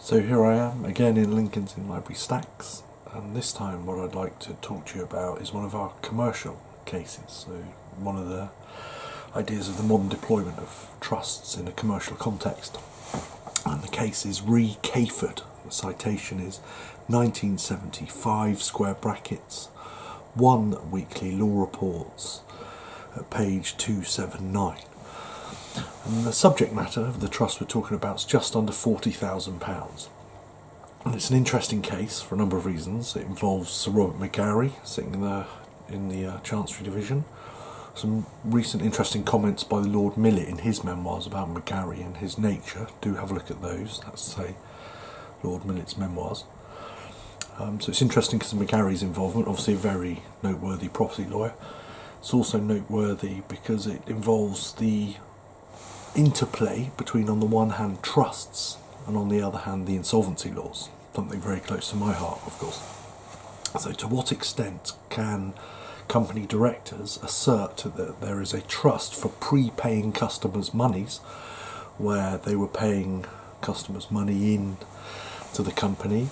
So here I am again in Lincoln's Inn Library Stacks, and this time what I'd like to talk to you about is one of our commercial cases. So one of the ideas of the modern deployment of trusts in a commercial context. And the case is re Kayford. The citation is 1975 square brackets, 1 Weekly Law Reports at page 279. And the subject matter of the trust we're talking about is just under £40,000. And it's an interesting case for a number of reasons. It involves Sir Robert McGarry sitting in the Chancery Division. Some recent interesting comments by Lord Millet in his memoirs about McGarry and his nature. Do have a look at those. That's, say, Lord Millet's memoirs. So it's interesting because of McGarry's involvement, obviously a very noteworthy property lawyer. It's also noteworthy because it involves the interplay between, on the one hand, trusts and on the other hand the insolvency laws, something very close to my heart, of course. So to what extent can company directors assert that there is a trust for prepaying customers' monies, where they were paying customers' money in to the company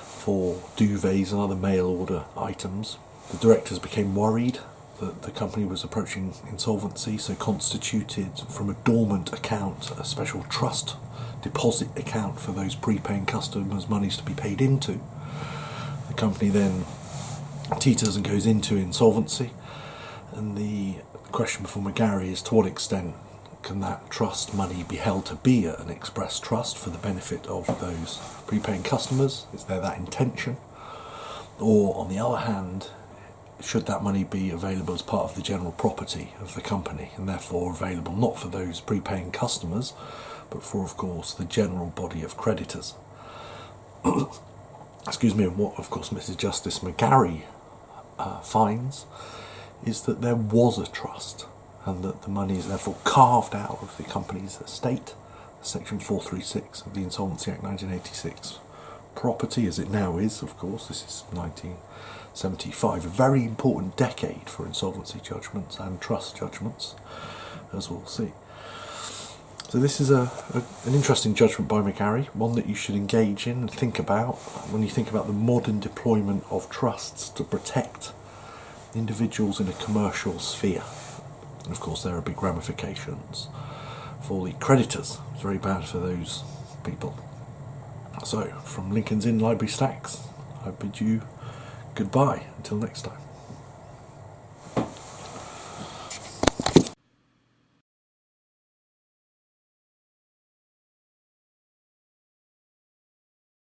for duvets and other mail order items? The directors became worried that the company was approaching insolvency, so constituted from a dormant account a special trust deposit account for those prepaying customers' monies to be paid into. The company then teeters and goes into insolvency, and the question before McGarry is to what extent can that trust money be held to be an express trust for the benefit of those prepaying customers? Is there that intention? Or on the other hand, should that money be available as part of the general property of the company, and therefore available not for those prepaying customers, but for, of course, the general body of creditors? Excuse me. And what, of course, Mrs. Justice McGarry finds is that there was a trust, and that the money is therefore carved out of the company's estate, Section 436 of the Insolvency Act 1986 property, as it now is, of course. This is 1975, a very important decade for insolvency judgments and trust judgments, as we'll see. So this is an interesting judgment by McGarry, one that you should engage in and think about when you think about the modern deployment of trusts to protect individuals in a commercial sphere. And of course there are big ramifications for the creditors. It's very bad for those people. So, from Lincoln's Inn Library Stacks, I bid you goodbye until next time.